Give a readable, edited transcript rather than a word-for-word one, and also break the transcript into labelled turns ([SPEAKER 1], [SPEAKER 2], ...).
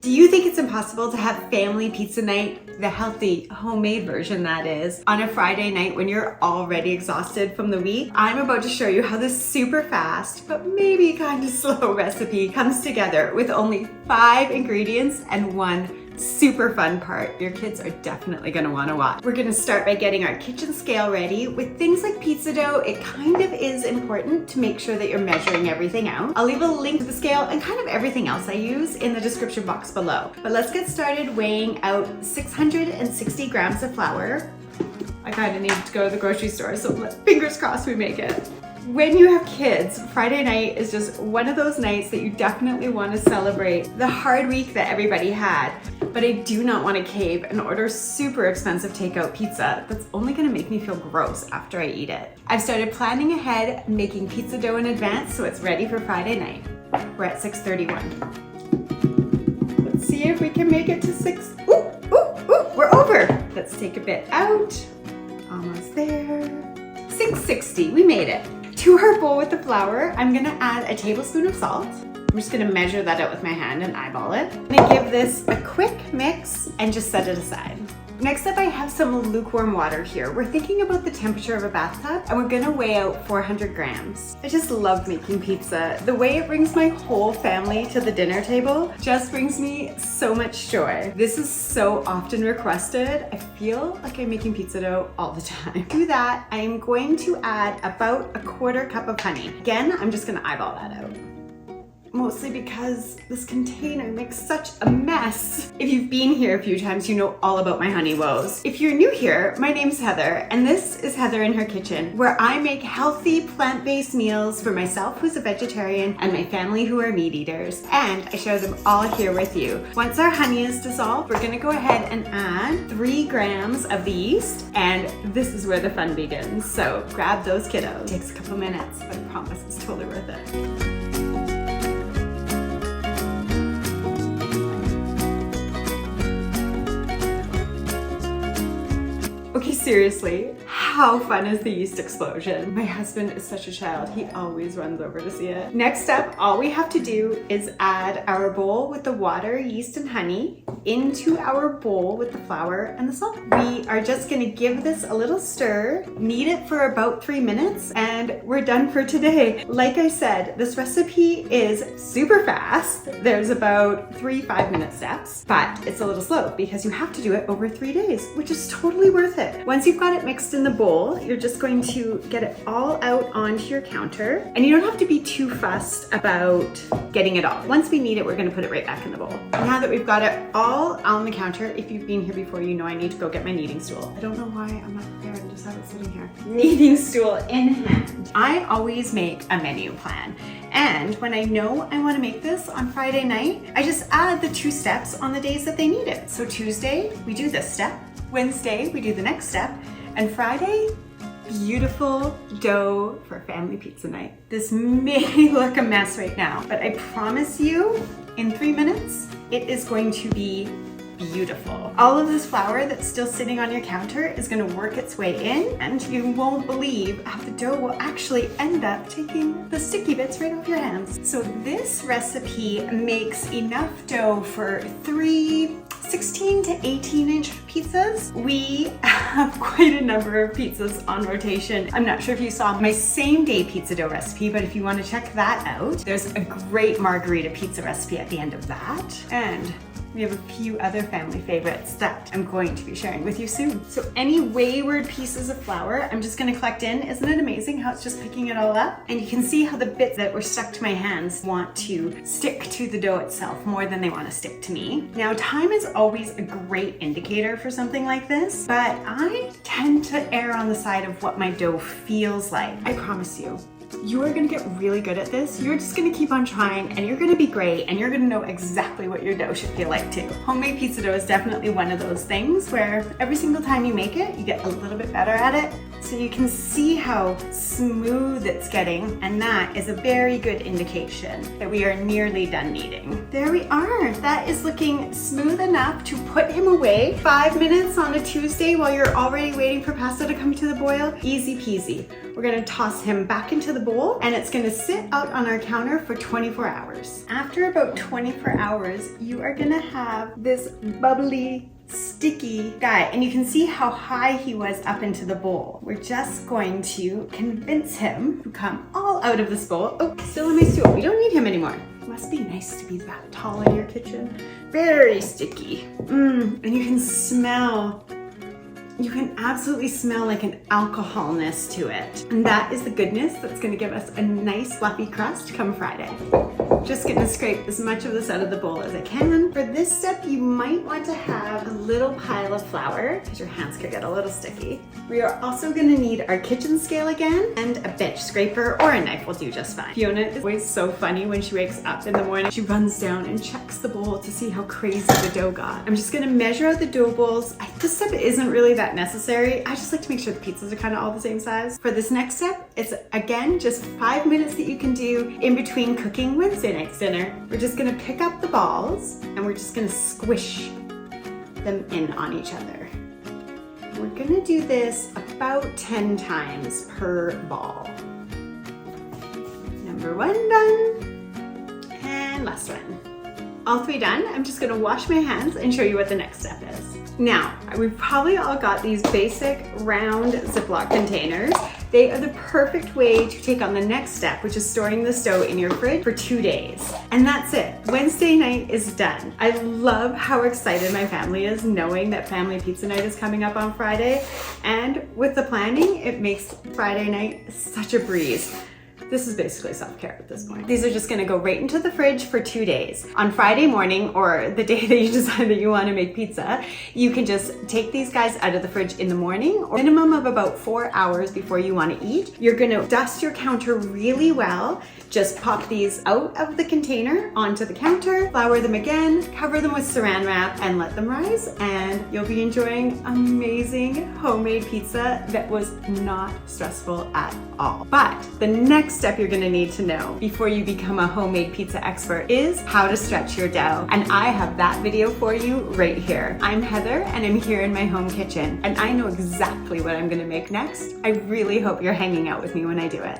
[SPEAKER 1] Do you think it's impossible to have family pizza night, the healthy homemade version that is, on a Friday night when you're already exhausted from the week? I'm about to show you how this super fast, but maybe kind of slow recipe comes together with only 5 ingredients and 1 super fun part your kids are definitely going to want to watch. We're going to start by getting our kitchen scale ready. With things like pizza dough, it kind of is important to make sure that you're measuring everything out. I'll leave a link to the scale and kind of everything else I use in the description box below. But let's get started weighing out 660 grams of flour. I kind of need to go to the grocery store, so fingers crossed we make it. When you have kids, Friday night is just one of those nights that you definitely want to celebrate the hard week that everybody had. But I do not want to cave and order super expensive takeout pizza that's only going to make me feel gross after I eat it. I've started planning ahead, making pizza dough in advance so it's ready for Friday night. We're at 6:31. Let's see if we can make it to 6. We're over. Let's take a bit out. Almost there. 660, we made it. To our bowl with the flour, I'm gonna add a tablespoon of salt. I'm just gonna measure that out with my hand and eyeball it. I'm gonna give this a quick mix and just set it aside. Next up, I have some lukewarm water here. We're thinking about the temperature of a bathtub, and we're gonna weigh out 400 grams. I just love making pizza. The way it brings my whole family to the dinner table just brings me so much joy. This is so often requested. I feel like I'm making pizza dough all the time. To that, I am going to add about 1/4 cup of honey. Again, I'm just gonna eyeball that out. Mostly because this container makes such a mess. If you've been here a few times, you know all about my honey woes. If you're new here, my name's Heather, and this is Heather in Her Kitchen, where I make healthy plant-based meals for myself who's a vegetarian and my family who are meat eaters, and I share them all here with you. Once our honey is dissolved, we're gonna go ahead and add 3 grams of the yeast, and this is where the fun begins. So grab those kiddos. It takes a couple minutes, but I promise it's totally worth it. Okay, seriously, how fun is the yeast explosion? My husband is such a child, he always runs over to see it. Next up, all we have to do is add our bowl with the water, yeast, and honey into our bowl with the flour and the salt. We are just gonna give this a little stir, knead it for about 3 minutes, and we're done for today. Like I said, this recipe is super fast. There's about 3 5-minute steps, but it's a little slow because you have to do it over 3 days, which is totally worth it. Once you've got it mixed in the bowl, you're just going to get it all out onto your counter, and you don't have to be too fussed about getting it all. Once we knead it, we're gonna put it right back in the bowl. Now that we've got it all on the counter, if you've been here before, you know I need to go get my kneading stool. I don't know why I'm not prepared, I just have it sitting here. Kneading stool in hand. I always make a menu plan, and when I know I wanna make this on Friday night, I just add the 2 steps on the days that they need it. So Tuesday, we do this step. Wednesday, we do the next step, and Friday, beautiful dough for family pizza night. This may look a mess right now, but I promise you, in 3 minutes, it is going to be beautiful. All of this flour that's still sitting on your counter is gonna work its way in, and you won't believe how the dough will actually end up taking the sticky bits right off your hands. So this recipe makes enough dough for 3 16 to 18-inch pizzas. We have quite a number of pizzas on rotation. I'm not sure if you saw my same-day pizza dough recipe, but if you want to check that out, there's a great margarita pizza recipe at the end of that. And we have a few other family favorites that I'm going to be sharing with you soon. So any wayward pieces of flour, I'm just gonna collect in. Isn't it amazing how it's just picking it all up? And you can see how the bits that were stuck to my hands want to stick to the dough itself more than they want to stick to me. Now, time is always a great indicator for something like this, but I tend to err on the side of what my dough feels like. I promise you, you are gonna get really good at this. You're just gonna keep on trying, and you're gonna be great, and you're gonna know exactly what your dough should feel like too. Homemade pizza dough is definitely one of those things where every single time you make it, you get a little bit better at it. So you can see how smooth it's getting, and that is a very good indication that we are nearly done kneading. There we are. That is looking smooth enough to put him away. 5 minutes on a Tuesday while you're already waiting for pasta to come to the boil. Easy peasy. We're gonna toss him back into the bowl, and it's gonna sit out on our counter for 24 hours. After about 24 hours, you are gonna have this bubbly, sticky guy, and you can see how high he was up into the bowl. We're just going to convince him to come all out of this bowl. Oh, still on my stool. We don't need him anymore. It must be nice to be that tall in your kitchen. Very sticky. And you can smell. You can absolutely smell like an alcoholness to it. And that is the goodness that's gonna give us a nice fluffy crust come Friday. Just gonna scrape as much of this out of the bowl as I can. For this step, you might want to have a little pile of flour because your hands could get a little sticky. We are also gonna need our kitchen scale again, and a bench scraper or a knife will do just fine. Fiona is always so funny when she wakes up in the morning. She runs down and checks the bowl to see how crazy the dough got. I'm just gonna measure out the dough bowls. This step isn't really that necessary. I just like to make sure the pizzas are kind of all the same size. For this next step, it's again just 5 minutes that you can do in between cooking Wednesday night's dinner. We're just gonna pick up the balls and we're just gonna squish them in on each other. We're gonna do this about 10 times per ball. Number 1 done, and last one. All 3 done. I'm just gonna wash my hands and show you what the next step is. Now, we've probably all got these basic round Ziploc containers. They are the perfect way to take on the next step, which is storing the dough in your fridge for 2 days. And that's it. Wednesday night is done. I love how excited my family is knowing that family pizza night is coming up on Friday. And with the planning, it makes Friday night such a breeze. This is basically self-care at this point. These are just gonna go right into the fridge for 2 days. On Friday morning, or the day that you decide that you wanna make pizza, you can just take these guys out of the fridge in the morning, or minimum of about 4 hours before you wanna eat. You're gonna dust your counter really well. Just pop these out of the container onto the counter, flour them again, cover them with saran wrap, and let them rise, and you'll be enjoying amazing homemade pizza that was not stressful at all. But the next step you're gonna need to know before you become a homemade pizza expert is how to stretch your dough. And I have that video for you right here. I'm Heather, and I'm here in my home kitchen, and I know exactly what I'm gonna make next. I really hope you're hanging out with me when I do it.